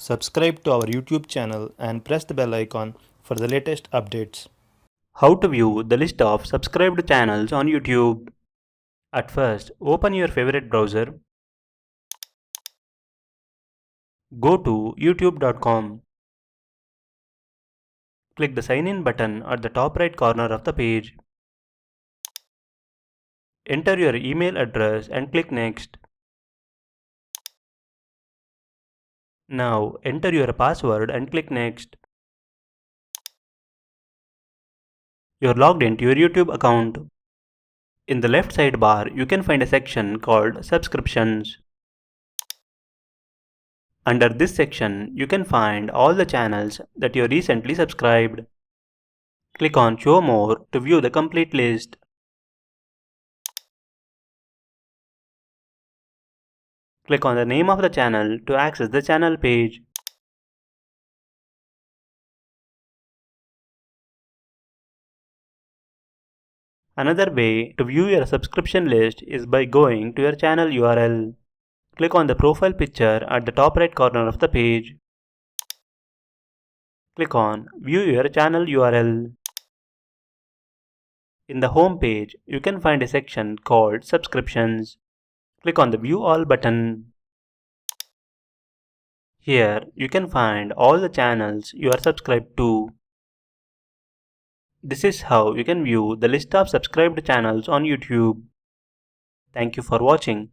Subscribe to our YouTube channel and press the bell icon for the latest updates. How to view the list of subscribed channels on YouTube. At first, open your favorite browser. Go to youtube.com. Click the sign in button at the top right corner of the page. Enter your email address and click next. Now enter your password and click next. You're logged into your YouTube account. In the left sidebar, you can find a section called Subscriptions. Under this section, you can find all the channels that you recently subscribed. Click on Show More to view the complete list. Click on the name of the channel to access the channel page. Another way to view your subscription list is by going to your channel URL. Click on the profile picture at the top right corner of the page. Click on View your channel URL. In the home page, you can find a section called Subscriptions. Click on the View All button. Here, you can find all the channels you are subscribed to. This is how you can view the list of subscribed channels on YouTube. Thank you for watching.